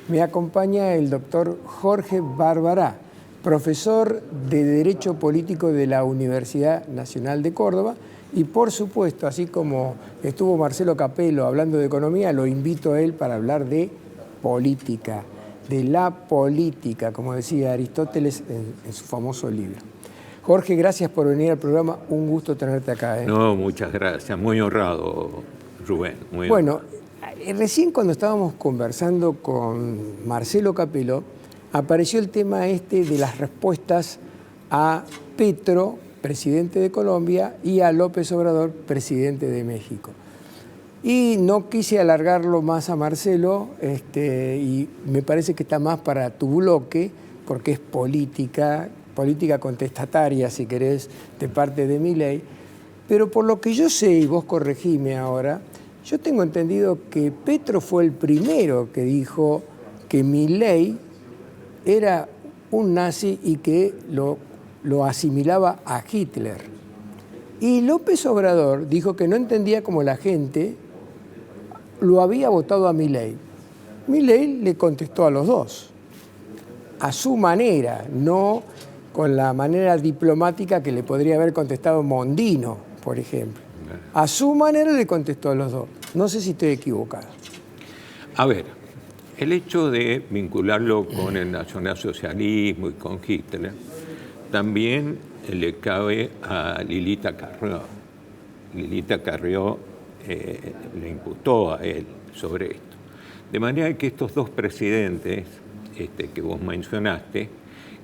Me acompaña el doctor Jorge Barbará, profesor de Derecho Político de la Universidad Nacional de Córdoba. Y por supuesto, así como estuvo Marcelo Capello hablando de economía, lo invito a él para hablar de política, de la política, como decía Aristóteles en su famoso libro. Jorge, gracias por venir al programa. Un gusto tenerte acá. No, muchas gracias. Muy honrado, Rubén. Muy bueno, honrado. Recién cuando estábamos conversando con Marcelo Capello, apareció el tema de las respuestas a Petro, presidente de Colombia, y a López Obrador, presidente de México. Y no quise alargarlo más a Marcelo, y me parece que está más para tu bloque, porque es política contestataria, si querés, de parte de Milei. Pero por lo que yo sé, y vos corregime ahora, yo tengo entendido que Petro fue el primero que dijo que Milei era un nazi y que lo asimilaba a Hitler. Y López Obrador dijo que no entendía cómo la gente lo había votado a Milei. Milei le contestó a los dos, a su manera, no con la manera diplomática que le podría haber contestado Mondino, por ejemplo. A su manera le contestó a los dos. No sé si estoy equivocado. A ver, el hecho de vincularlo con el nacionalsocialismo y con Hitler también le cabe a Lilita Carrió. Lilita Carrió le imputó a él sobre esto. De manera que estos dos presidentes que vos mencionaste,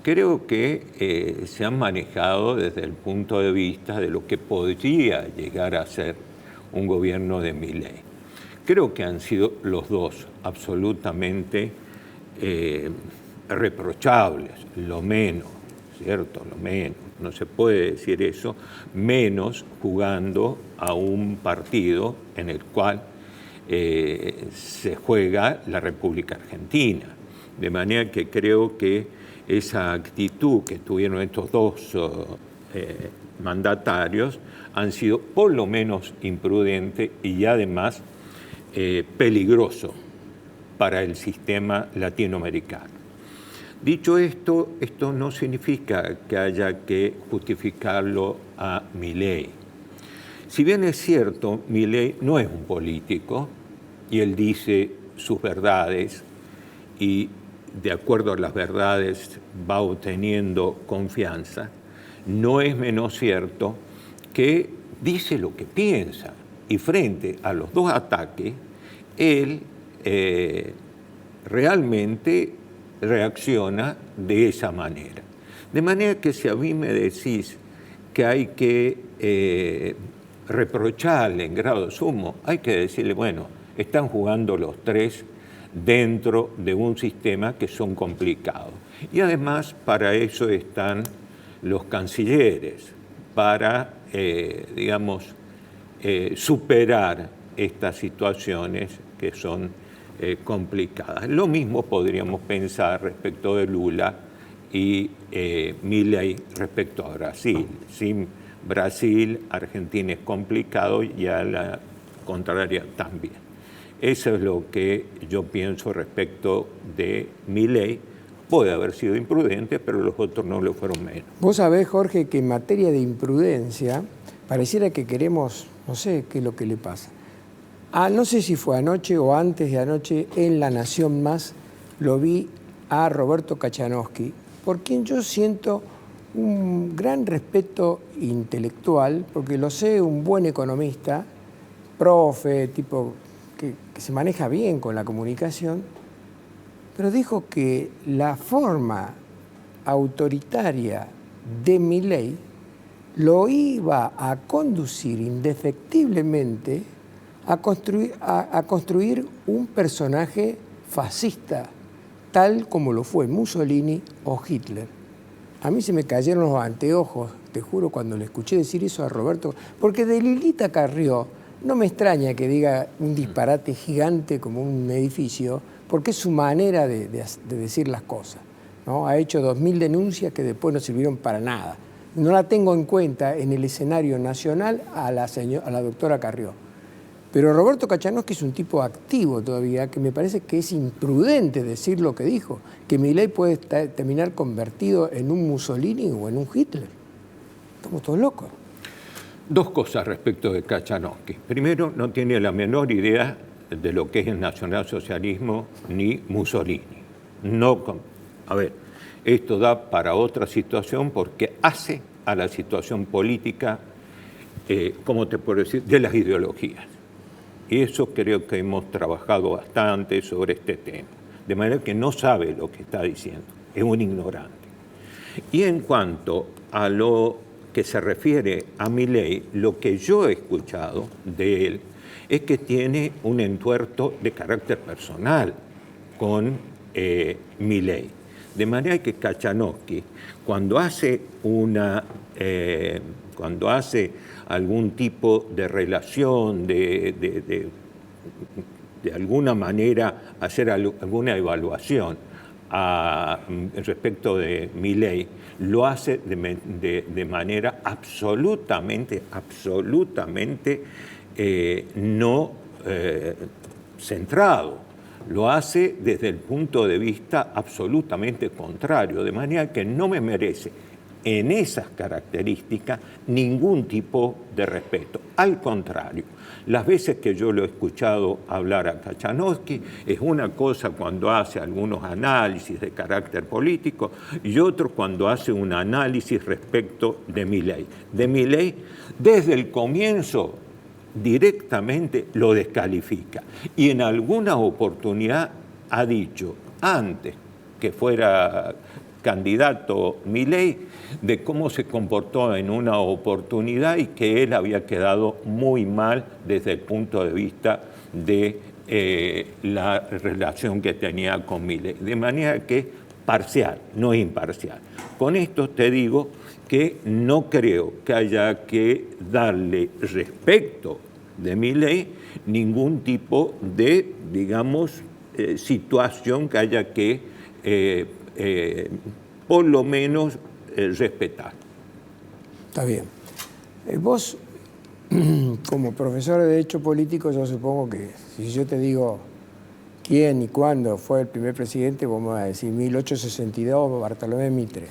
creo que se han manejado desde el punto de vista de lo que podría llegar a ser un gobierno de Milei. Creo que han sido los dos absolutamente reprochables, lo menos, ¿cierto? Lo menos, no se puede decir eso, menos jugando a un partido en el cual se juega la República Argentina. De manera que creo que esa actitud que tuvieron estos dos mandatarios han sido por lo menos imprudente y además peligroso para el sistema latinoamericano. Dicho esto, esto no significa que haya que justificarlo a Milei. Si bien es cierto, Milei no es un político y él dice sus verdades y de acuerdo a las verdades va obteniendo confianza, no es menos cierto que dice lo que piensa y frente a los dos ataques, él realmente reacciona de esa manera. De manera que si a mí me decís que hay que reprocharle en grado sumo, hay que decirle, bueno, están jugando los tres dentro de un sistema que son complicados. Y además para eso están los cancilleres, para, superar estas situaciones que son complicadas. Lo mismo podríamos pensar respecto de Lula y Milei respecto a Brasil. Sin Brasil, Argentina es complicado y a la contraria también. Eso es lo que yo pienso respecto de Milei. Puede haber sido imprudente, pero los otros no lo fueron menos. Vos sabés, Jorge, que en materia de imprudencia, pareciera que queremos, no sé qué es lo que le pasa. No sé si fue anoche o antes de anoche, en La Nación Más, lo vi a Roberto Kachanowski, por quien yo siento un gran respeto intelectual, porque lo sé, un buen economista, profe, tipo que se maneja bien con la comunicación, pero dijo que la forma autoritaria de Milei lo iba a conducir indefectiblemente a construir un personaje fascista, tal como lo fue Mussolini o Hitler. A mí se me cayeron los anteojos, te juro, cuando le escuché decir eso a Roberto, porque de Lilita Carrió no me extraña que diga un disparate gigante como un edificio, porque es su manera de decir las cosas, ¿no? Ha hecho 2000 denuncias que después no sirvieron para nada. No la tengo en cuenta en el escenario nacional a la doctora Carrió. Pero Roberto Kachanowski es un tipo activo todavía, que me parece que es imprudente decir lo que dijo, que Milei puede terminar convertido en un Mussolini o en un Hitler. Estamos todos locos. Dos cosas respecto de Kachanowski. Primero, no tiene la menor idea de lo que es el nacionalsocialismo ni Mussolini. A ver, esto da para otra situación porque hace a la situación política, ¿cómo te puedo decir?, de las ideologías. Y eso creo que hemos trabajado bastante sobre este tema. De manera que no sabe lo que está diciendo, es un ignorante. Y en cuanto a lo que se refiere a Milei, lo que yo he escuchado de él es que tiene un entuerto de carácter personal con Milei. De manera que Kachanowski, cuando hace algún tipo de relación, de alguna manera hacer alguna evaluación respecto de Milei, lo hace de manera absolutamente no centrado. Lo hace desde el punto de vista absolutamente contrario, de manera que no me merece en esas características ningún tipo de respeto. Al contrario, las veces que yo lo he escuchado hablar a Kachanowski es una cosa cuando hace algunos análisis de carácter político y otro cuando hace un análisis respecto de Milei. De Milei, desde el comienzo, directamente lo descalifica. Y en alguna oportunidad ha dicho, antes que fuera candidato Milei, de cómo se comportó en una oportunidad y que él había quedado muy mal desde el punto de vista de la relación que tenía con Milei. De manera que parcial, no imparcial. Con esto te digo que no creo que haya que darle respecto de Milei ningún tipo de, digamos, situación que haya que por lo menos respetar. Está bien. Vos, como profesor de Derecho Político, yo supongo que si yo te digo quién y cuándo fue el primer presidente, vos me vas a decir 1862, Bartolomé Mitre.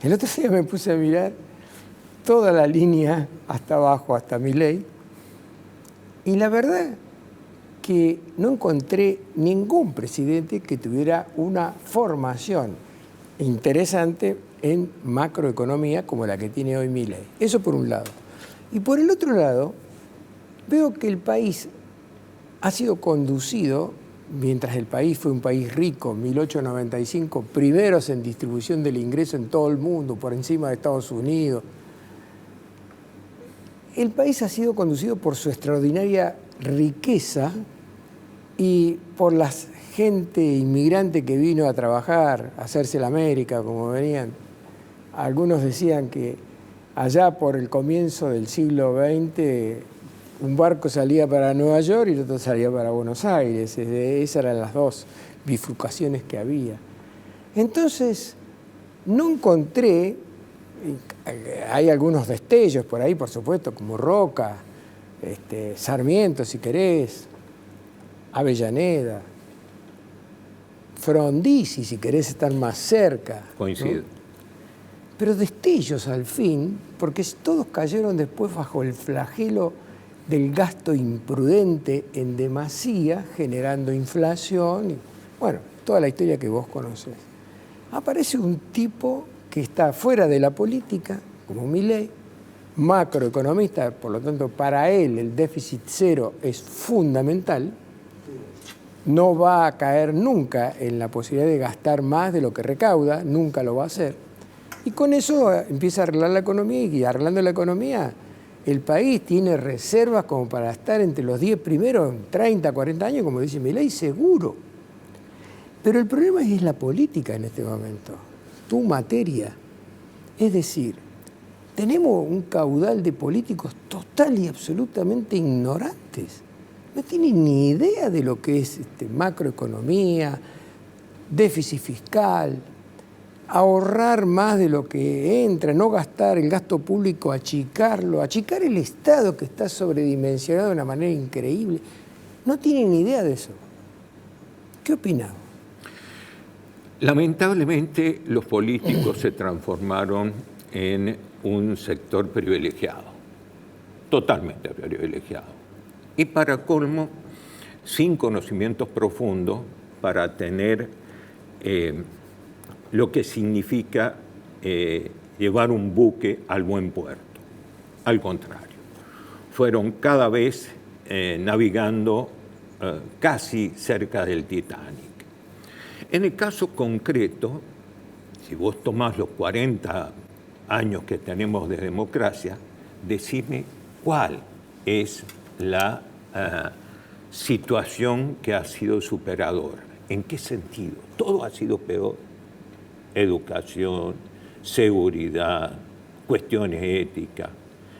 El otro día me puse a mirar toda la línea hasta abajo, hasta Milei, y la verdad que no encontré ningún presidente que tuviera una formación interesante en macroeconomía como la que tiene hoy Milei. Eso por un lado. Y por el otro lado, veo que el país ha sido conducido, mientras el país fue un país rico, 1895, primeros en distribución del ingreso en todo el mundo, por encima de Estados Unidos. El país ha sido conducido por su extraordinaria riqueza y por la gente inmigrante que vino a trabajar, a hacerse la América, como venían. Algunos decían que allá por el comienzo del siglo XX un barco salía para Nueva York y el otro salía para Buenos Aires. Esas eran las dos bifurcaciones que había. Entonces, no encontré, hay algunos destellos por ahí, por supuesto, como Roca, Sarmiento, si querés, Avellaneda, Frondizi, si querés estar más cerca. Coincido. ¿No? Pero destellos al fin, porque todos cayeron después bajo el flagelo del gasto imprudente en demasía, generando inflación, y, bueno, toda la historia que vos conocés. Aparece un tipo que está fuera de la política, como Milei, macroeconomista, por lo tanto, para él el déficit cero es fundamental, no va a caer nunca en la posibilidad de gastar más de lo que recauda, nunca lo va a hacer. Y con eso empieza a arreglar la economía y arreglando la economía, el país tiene reservas como para estar entre los 10 primeros en 30, 40 años, como dice Milei, seguro. Pero el problema es la política en este momento, tu materia. Es decir, tenemos un caudal de políticos total y absolutamente ignorantes. No tienen ni idea de lo que es macroeconomía, déficit fiscal. ahorrar más de lo que entra, no gastar el gasto público, achicarlo, achicar el Estado que está sobredimensionado de una manera increíble. No tienen ni idea de eso. ¿Qué opina? Lamentablemente los políticos se transformaron en un sector privilegiado, totalmente privilegiado. Y para colmo, sin conocimientos profundos para tener lo que significa llevar un buque al buen puerto. Al contrario, fueron cada vez navegando casi cerca del Titanic. En el caso concreto, si vos tomás los 40 años que tenemos de democracia, decime cuál es la situación que ha sido superadora. ¿En qué sentido? Todo ha sido peor. Educación, seguridad, cuestiones éticas,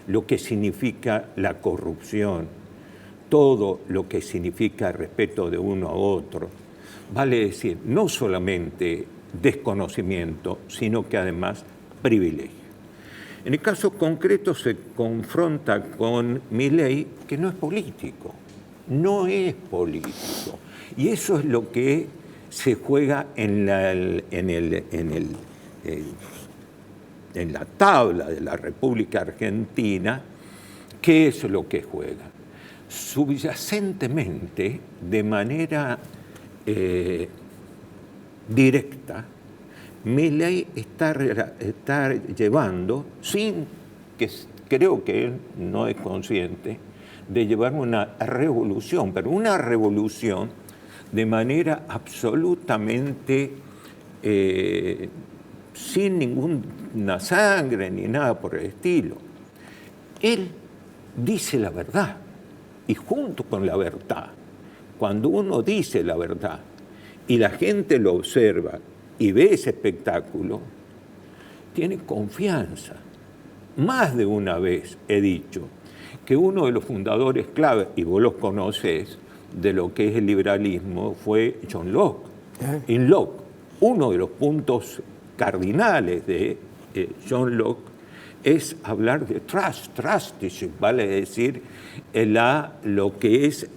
lo que significa la corrupción, todo lo que significa respeto de uno a otro. Vale decir, no solamente desconocimiento, sino que además privilegio. En el caso concreto se confronta con Milei, que no es político, no es político. Y eso es lo que se juega en la tabla de la República Argentina. ¿Qué es lo que juega? Subyacentemente, de manera directa, Milei está llevando, sin que creo que él no es consciente, de llevar una revolución, pero una revolución de manera absolutamente sin ninguna sangre ni nada por el estilo. Él dice la verdad, y junto con la verdad, cuando uno dice la verdad y la gente lo observa y ve ese espectáculo, tiene confianza. Más de una vez he dicho que uno de los fundadores clave, y vos los conocés, de lo que es el liberalismo fue John Locke. Y Locke, uno de los puntos cardinales de John Locke es hablar de trust, vale decir, lo que es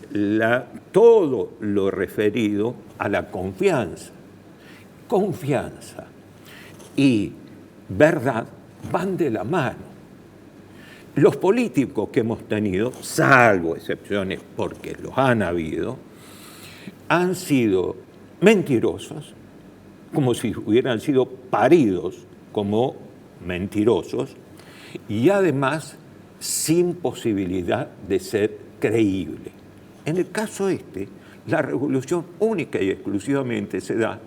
todo lo referido a la confianza. Confianza y verdad van de la mano. Los políticos que hemos tenido, salvo excepciones porque los han habido, han sido mentirosos, como si hubieran sido paridos como mentirosos, y además sin posibilidad de ser creíble. En el caso la revolución única y exclusivamente se da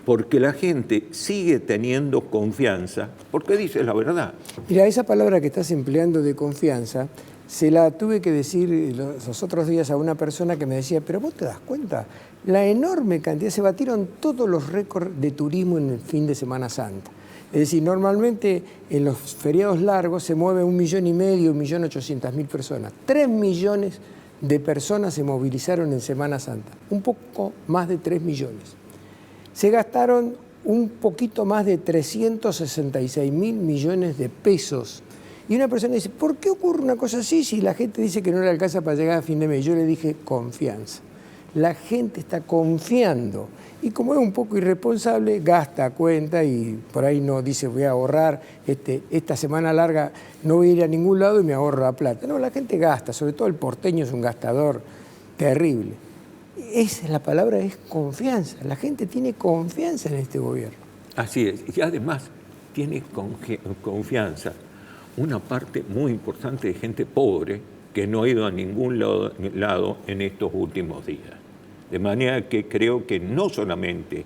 porque la gente sigue teniendo confianza, porque dice la verdad. Mira, esa palabra que estás empleando de confianza, se la tuve que decir los otros días a una persona que me decía, pero vos te das cuenta, la enorme cantidad, se batieron todos los récords de turismo en el fin de Semana Santa. Es decir, normalmente en los feriados largos se mueve 1,5 millones, 1.800.000 personas. 3 millones de personas se movilizaron en Semana Santa, un poco más de 3 millones. Se gastaron un poquito más de 366.000 millones de pesos. Y una persona dice, ¿por qué ocurre una cosa así si la gente dice que no le alcanza para llegar a fin de mes? Yo le dije, confianza. La gente está confiando. Y como es un poco irresponsable, gasta, cuenta y por ahí no dice, voy a ahorrar, esta semana larga no voy a ir a ningún lado y me ahorro la plata. No, la gente gasta, sobre todo el porteño es un gastador terrible. La palabra es confianza. La gente tiene confianza en este gobierno. Así es. Y además tiene confianza una parte muy importante de gente pobre que no ha ido a ningún lado en estos últimos días. De manera que creo que no solamente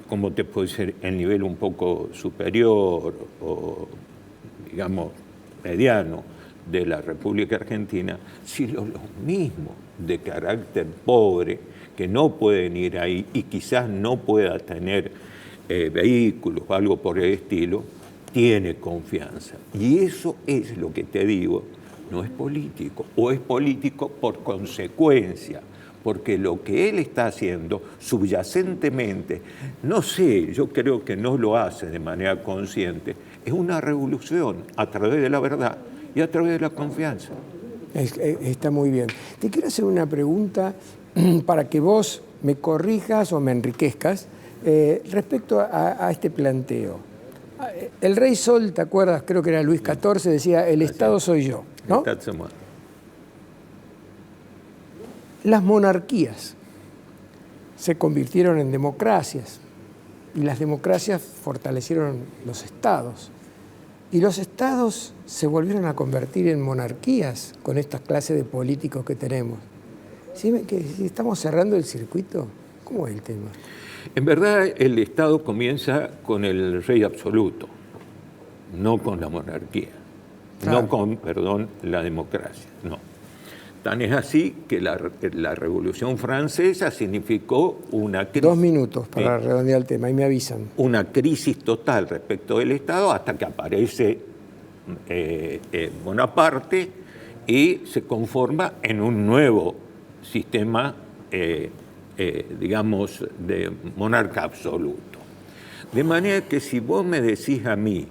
como te puede ser el nivel un poco superior o, digamos, mediano de la República Argentina, sino los mismos de carácter pobre que no pueden ir ahí y quizás no pueda tener vehículos o algo por el estilo, tiene confianza. Y eso es lo que te digo, no es político, o es político por consecuencia, porque lo que él está haciendo subyacentemente, no sé, yo creo que no lo hace de manera consciente, es una revolución a través de la verdad y a través de la confianza. Está muy bien. Te quiero hacer una pregunta para que vos me corrijas o me enriquezcas respecto a este planteo. El rey Sol, ¿te acuerdas? Creo que era Luis XIV, decía, el Estado soy yo, ¿no? Las monarquías se convirtieron en democracias y las democracias fortalecieron los estados. Y los estados se volvieron a convertir en monarquías con esta clase de políticos que tenemos. ¿Sí? ¿Si estamos cerrando el circuito? ¿Cómo es el tema? En verdad, el Estado comienza con el rey absoluto, no con la monarquía, claro. No con, perdón, la democracia, no. Tan es así que la Revolución Francesa significó una crisis. 2 minutos para redondear el tema, ahí me avisan. Una crisis total respecto del Estado hasta que aparece Bonaparte y se conforma en un nuevo sistema, digamos, de monarca absoluto. De manera que si vos me decís a mí,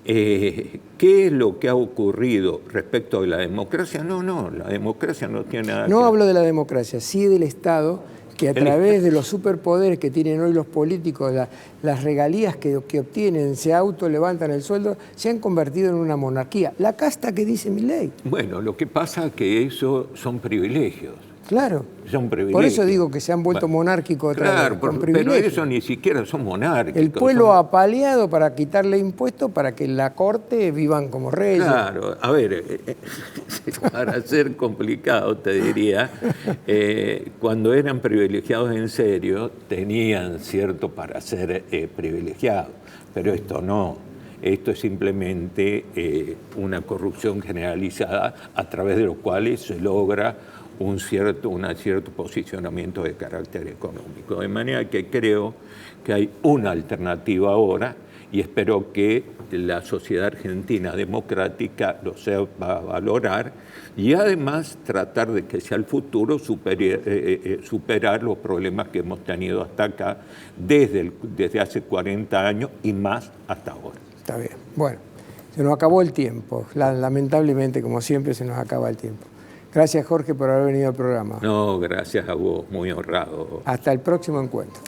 ¿qué es lo que ha ocurrido respecto de la democracia? No, la democracia no tiene nada que ver. No hablo de la democracia, sí del Estado, que a través de los superpoderes que tienen hoy los políticos, las regalías que obtienen, se autolevantan el sueldo, se han convertido en una monarquía. La casta que dice Milei. Bueno, lo que pasa es que eso son privilegios. Claro. Son privilegios. Por eso digo que se han vuelto monárquicos otra vez, con pero eso ni siquiera son monárquicos. El pueblo apaleado para quitarle impuestos para que en la corte vivan como reyes. Claro, a ver, para ser complicado te diría, cuando eran privilegiados en serio tenían cierto para ser privilegiados, pero esto no. Esto es simplemente una corrupción generalizada a través de lo cual se logra un cierto posicionamiento de carácter económico. De manera que creo que hay una alternativa ahora y espero que la sociedad argentina democrática lo sepa valorar y además tratar de que hacia el futuro superar los problemas que hemos tenido hasta acá desde hace 40 años y más hasta ahora. Está bien. Bueno, se nos acabó el tiempo. Lamentablemente, como siempre, se nos acaba el tiempo. Gracias, Jorge, por haber venido al programa. No, gracias a vos, muy honrado. Hasta el próximo encuentro.